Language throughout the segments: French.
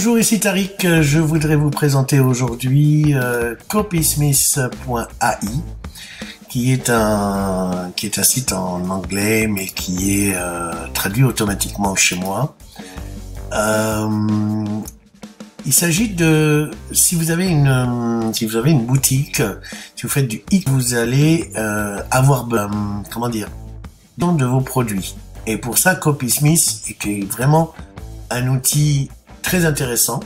Bonjour, ici Tariq. Je voudrais vous présenter aujourd'hui copysmith.ai, qui est un site en anglais, mais qui est traduit automatiquement chez moi. Il s'agit de, si vous avez une boutique, si vous faites du e-commerce, vous allez avoir de vos produits. Et pour ça, Copysmith est vraiment un outil très intéressant,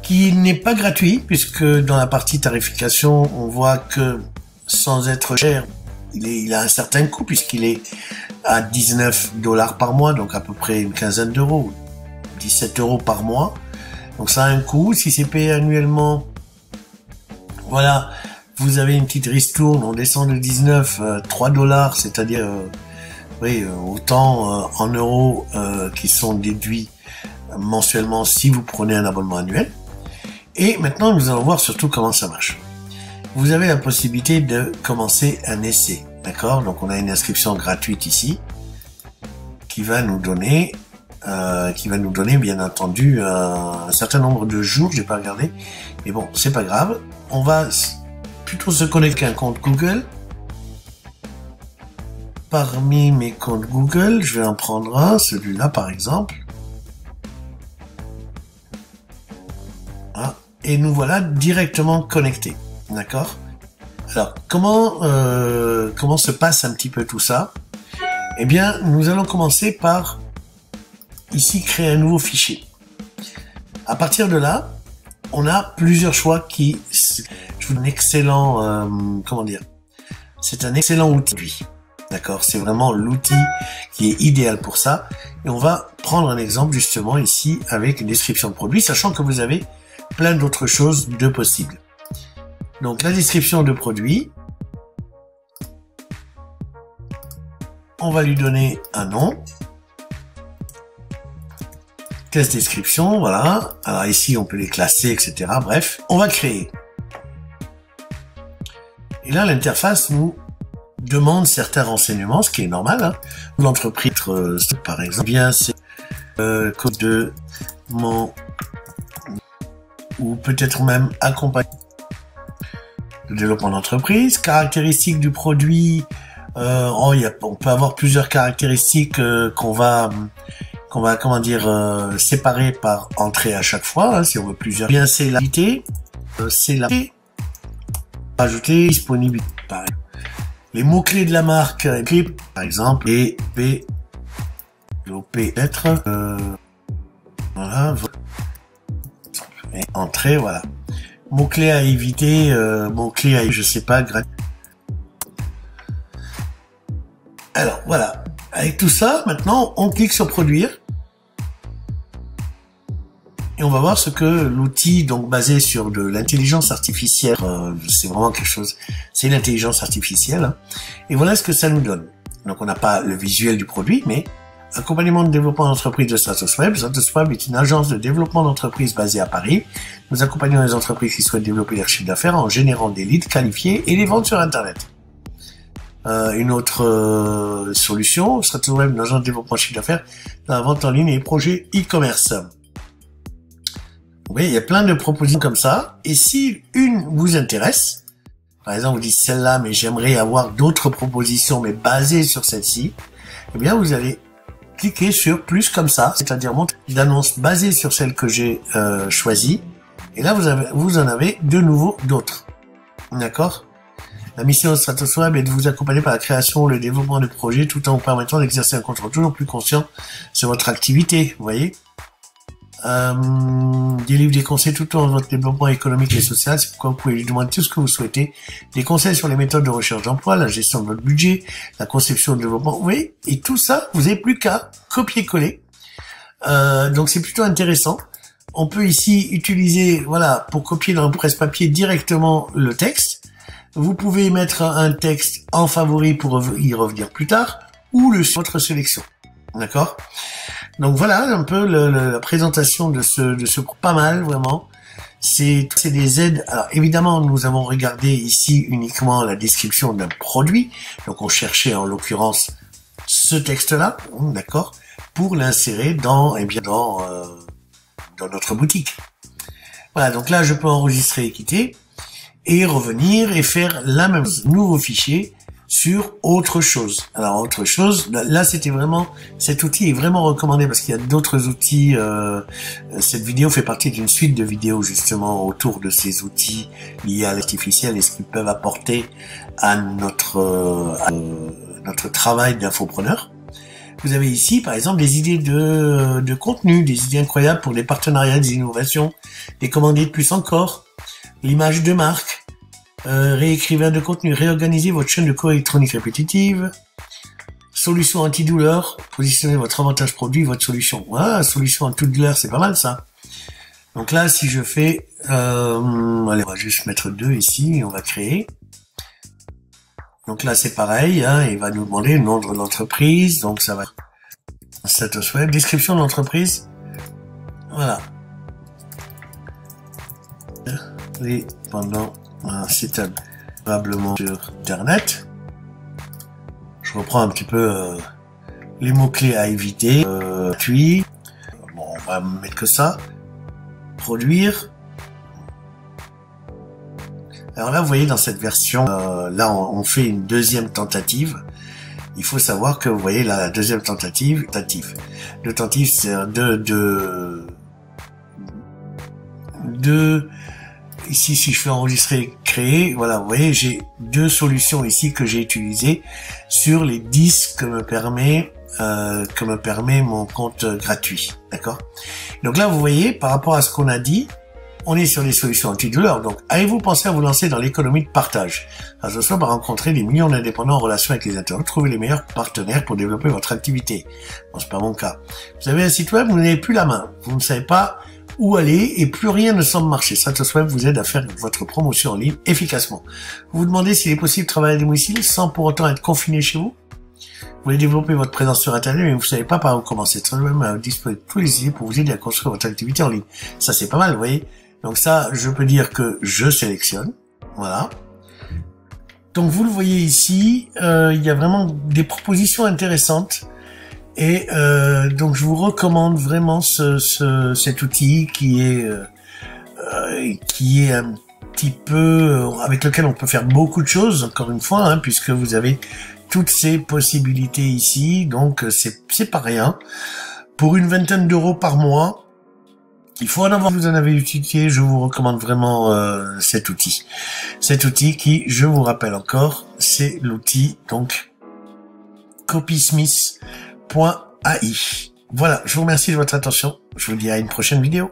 qui n'est pas gratuit, puisque dans la partie tarification, on voit que sans être cher, il a un certain coût, puisqu'il est à 19 $ par mois, donc à peu près une quinzaine d'euros, 17 € par mois. Donc ça a un coût. Si c'est payé annuellement, voilà, vous avez une petite ristourne, on descend de 19 à 3 $, c'est-à-dire autant en euros qui sont déduits mensuellement si vous prenez un abonnement annuel. Et maintenant, nous allons voir surtout comment ça marche. Vous avez la possibilité de commencer un essai, d'accord? Donc on a une inscription gratuite ici qui va nous donner bien entendu un certain nombre de jours. J'ai pas regardé, mais bon, c'est pas grave. On va plutôt se connecter à un compte Google. Parmi mes comptes Google, je vais en prendre un, celui-là par exemple. Ah, et nous voilà directement connectés, d'accord? Alors, comment se passe un petit peu tout ça? Eh bien, nous allons commencer par ici créer un nouveau fichier. À partir de là, on a plusieurs choix un excellent, c'est un excellent outil. D'accord, c'est vraiment l'outil qui est idéal pour ça. Et on va prendre un exemple justement ici avec une description de produit, sachant que vous avez plein d'autres choses de possibles. Donc la description de produit, on va lui donner un nom. Classe description, voilà. Alors ici on peut les classer, etc. Bref, on va créer. Et là l'interface nous demande certains renseignements, ce qui est normal, hein. L'entreprise, par exemple, bien c'est code de mon, ou peut-être même accompagner le développement d'entreprise, caractéristiques du produit. On peut avoir plusieurs caractéristiques qu'on va séparer par entrée à chaque fois, hein, si on veut plusieurs. Bien c'est l'activité, c'est la ajouter disponibilité. Pareil. Les mots-clés de la marque, par exemple, et P, être, voilà, et entrée, voilà. Mots-clés à éviter, mots-clés à, je sais pas, alors, voilà. Avec tout ça, maintenant, on clique sur produire. Et on va voir ce que l'outil, donc basé sur de l'intelligence artificielle, c'est vraiment quelque chose, c'est l'intelligence artificielle, hein. Et voilà ce que ça nous donne. Donc on n'a pas le visuel du produit, mais accompagnement de développement d'entreprise de StratosWeb. StratosWeb est une agence de développement d'entreprise basée à Paris. Nous accompagnons les entreprises qui souhaitent développer leur chiffre d'affaires en générant des leads qualifiés et les vendre sur Internet. Une autre solution, StratosWeb, une agence de développement de chiffre d'affaires dans la vente en ligne et les projets e-commerce. Oui, il y a plein de propositions comme ça. Et si une vous intéresse, par exemple, vous dites celle-là, mais j'aimerais avoir d'autres propositions, mais basées sur celle-ci, eh bien, vous allez cliquer sur plus comme ça, c'est-à-dire montre d'annonce basée sur celle que j'ai choisie. Et là, vous en avez de nouveau d'autres. D'accord? La mission de StratosWeb est de vous accompagner par la création et le développement de projets tout en vous permettant d'exercer un contrôle toujours plus conscient sur votre activité. Vous voyez? Délivre des conseils tout au long de votre développement économique et social. C'est pourquoi vous pouvez lui demander tout ce que vous souhaitez. Des conseils sur les méthodes de recherche d'emploi, la gestion de votre budget, la conception de développement. Vous voyez? Et tout ça, vous n'avez plus qu'à copier-coller. Donc c'est plutôt intéressant. On peut ici utiliser, voilà, pour copier dans le presse-papier directement le texte. Vous pouvez mettre un texte en favori pour y revenir plus tard, ou votre sélection. D'accord? Donc voilà un peu la présentation de ce pas mal vraiment. C'est des aides. Alors évidemment, nous avons regardé ici uniquement la description d'un produit. Donc on cherchait en l'occurrence ce texte-là, d'accord, pour l'insérer dans dans notre boutique. Voilà, donc là, je peux enregistrer et quitter, et revenir et faire la même chose, nouveau fichier, sur autre chose. Alors autre chose, là c'était vraiment, cet outil est vraiment recommandé parce qu'il y a d'autres outils. Cette vidéo fait partie d'une suite de vidéos justement autour de ces outils liés à l'artificiel et ce qu'ils peuvent apporter à notre travail d'infopreneur. Vous avez ici par exemple des idées de contenu, des idées incroyables pour des partenariats, des innovations, des commandites plus encore, l'image de marque. Réécrivain de contenu, réorganisez votre chaîne de cours électronique répétitive, solution antidouleur, positionnez votre avantage produit, votre solution. Ah, solution antidouleur, c'est pas mal ça. Donc là, si je fais, allez, on va juste mettre 2 ici, et on va créer. Donc là, c'est pareil, hein, il va nous demander le nom de l'entreprise, donc ça va être status web, description de l'entreprise, voilà. Et pendant un site probablement sur Internet. Je reprends un petit peu les mots-clés à éviter. Puis, bon, on va mettre que ça. Produire. Alors là, vous voyez, dans cette version, là, on fait une deuxième tentative. Il faut savoir que, vous voyez, là, la deuxième tentative, le tentative, c'est ici, si je fais enregistrer, créer, voilà, vous voyez, j'ai 2 solutions ici que j'ai utilisées sur les 10 que me permet mon compte gratuit, d'accord? Donc là, vous voyez, par rapport à ce qu'on a dit, on est sur les solutions antidouleur. Donc, avez-vous pensé à vous lancer dans l'économie de partage? Ce soit par rencontrer des millions d'indépendants en relation avec les internautes, trouver les meilleurs partenaires pour développer votre activité. Bon, c'est pas mon cas. Vous avez un site web, vous n'avez plus la main. Vous ne savez pas où aller et plus rien ne semble marcher. Stratos Web vous aide à faire votre promotion en ligne efficacement. Vous vous demandez s'il est possible de travailler à domicile sans pour autant être confiné chez vous? Vous voulez développer votre présence sur Internet, mais vous ne savez pas par où commencer. Stratos Web a disposé de tous les idées pour vous aider à construire votre activité en ligne. Ça, c'est pas mal, vous voyez. Donc ça, je peux dire que je sélectionne. Voilà. Donc vous le voyez ici, il y a vraiment des propositions intéressantes. Et donc je vous recommande vraiment cet outil qui est un petit peu avec lequel on peut faire beaucoup de choses, encore une fois, hein, puisque vous avez toutes ces possibilités ici, donc c'est pas rien. Pour une vingtaine d'euros par mois, il faut en avoir. Si vous en avez utilisé, je vous recommande vraiment cet outil. Cet outil qui, je vous rappelle encore, c'est l'outil donc Copysmith.ai. Voilà, je vous remercie de votre attention. Je vous dis à une prochaine vidéo.